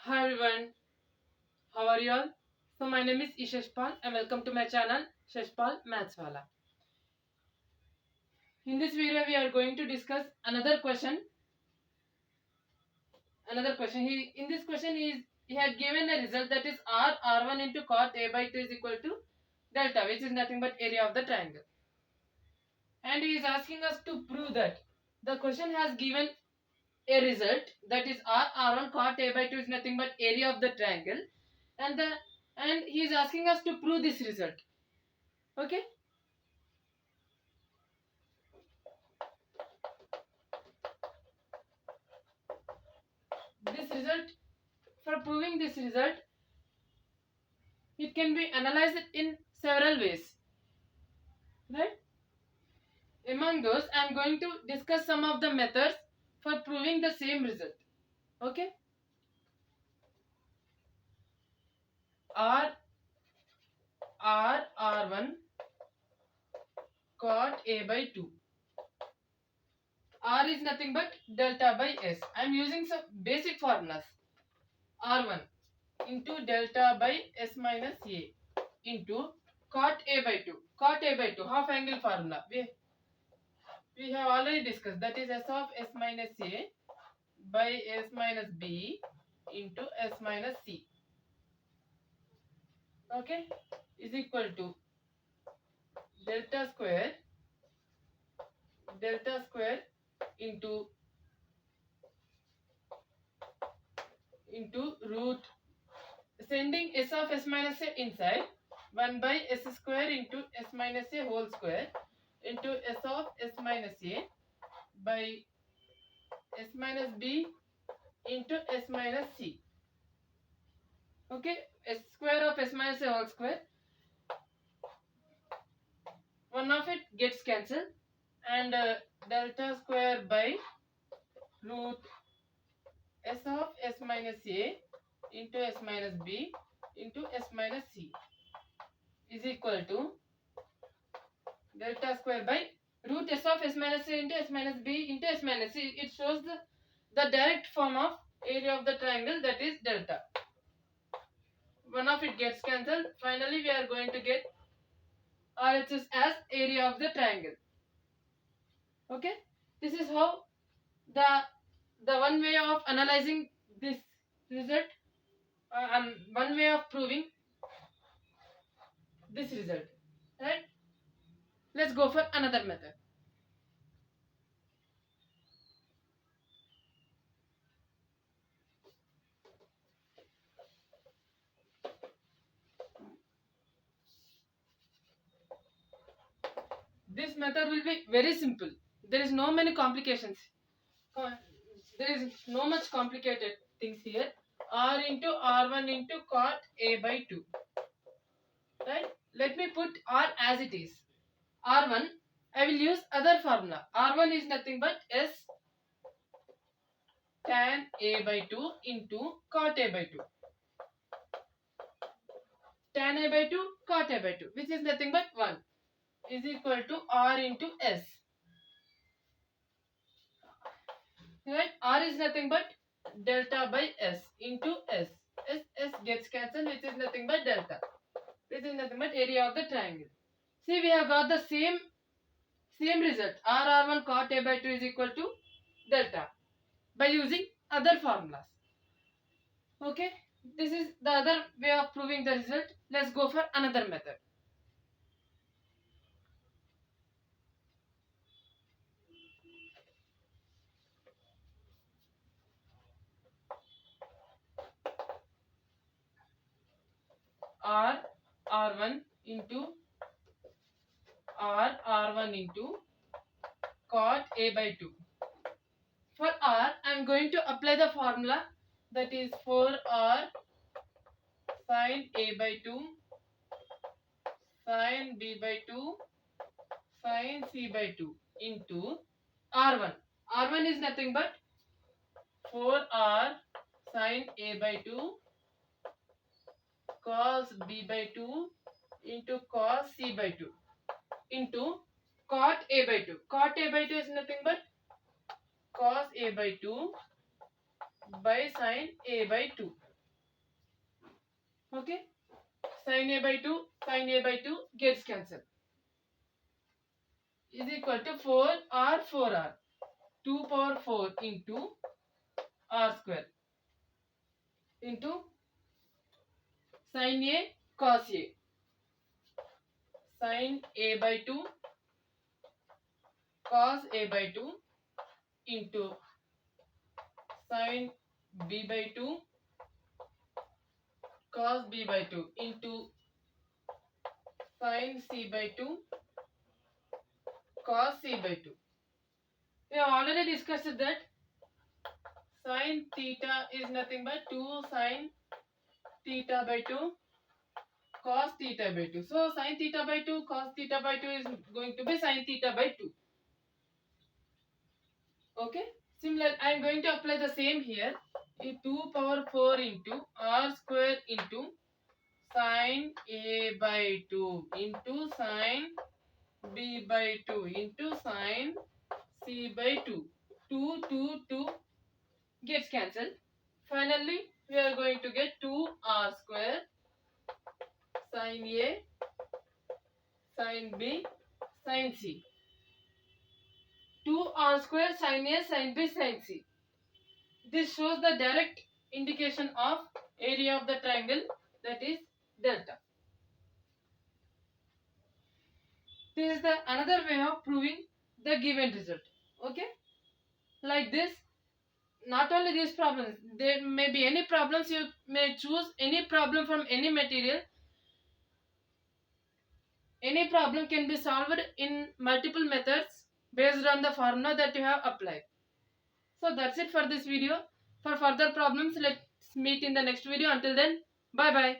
Hi everyone, how are you all? So my name is Isheshpal and welcome to my channel Sheshpal Mathswala. In this video we are going to discuss another question. In this question he had given a result that is r1 into cot a by 2 is equal to delta, which is nothing but area of the triangle. And he is asking us to prove that the question has given a result that is r1 cot a by 2 is nothing but area of the triangle, and the and he is asking us to prove this result. Okay. This result, for proving this result, it can be analyzed in several ways, right? Among those, I am going to discuss some of the methods for proving the same result. Okay. r r1 cot a by 2. R is nothing but delta by s. I am using some basic formulas. R1 into delta by s minus a into cot a by 2. Cot a by 2, half angle formula. We have already discussed, that is s of s minus a by s minus b into s minus c, okay, is equal to delta square into root, sending s of s minus a inside, 1 by s square into s minus a whole square into s of s minus a by s minus b into s minus c, okay. S square of s minus a whole square, one of it gets cancelled, and delta square by root s of s minus a into s minus b into s minus c is equal to delta square by root s of s minus a into s minus b into s minus c. It shows the direct form of area of the triangle, that is delta. One of it gets cancelled. Finally, we are going to get RHS as area of the triangle. Okay, this is how the one way of analyzing this result, and one way of proving this result, right? Let's go for another method. This method will be very simple. There is no many complications. There is no much complicated things here. R into R1 into cot A by 2. Right? Let me put R as it is. R1, I will use other formula. R1 is nothing but S tan A by 2 into cot A by 2. Tan A by 2, cot A by 2, which is nothing but 1, is equal to R into S. Right? R is nothing but delta by S into S. S gets cancelled, which is nothing but delta. This is nothing but area of the triangle. See, we have got the same result. R1 cot A by 2 is equal to delta by using other formulas. Okay, this is the other way of proving the result. Let's go for another method. R1 into R1 into cot A by 2. For R, I am going to apply the formula, that is 4R sin A by 2 sin B by 2 sin C by 2 into R1. R1 is nothing but 4R sin A by 2 cos B by 2 into cos C by 2 into cot A by 2. Cot A by 2 is nothing but cos A by 2 by sin A by 2. Okay, sin a by 2, sin a by 2 gets cancelled. Is equal to 4r 4r. 2 power 4 into r square into sin a cos a. Sin a by 2 cos a by 2 into sin b by 2 cos b by 2 into sin c by 2 cos c by 2. We have already discussed that sin theta is nothing but 2 sin theta by 2 cos theta by 2. So sin theta by 2 cos theta by 2 is going to be sin theta by 2. Okay. Similar, I am going to apply the same here. 2 power 4 into r square into sin a by 2 into sin b by 2 into sin c by 2. 2 gets cancelled. Finally, we are going to get 2r square sin a sin b sin c. 2r square sin a sin b sin c. This shows the direct indication of area of the triangle, that is delta. This is the another way of proving the given result. Okay, like this. Not only these problems, there may be any problems. You may choose any problem from any material. Any problem can be solved in multiple methods based on the formula that you have applied. So that's it for this video. For further problems, let's meet in the next video. Until then, bye bye.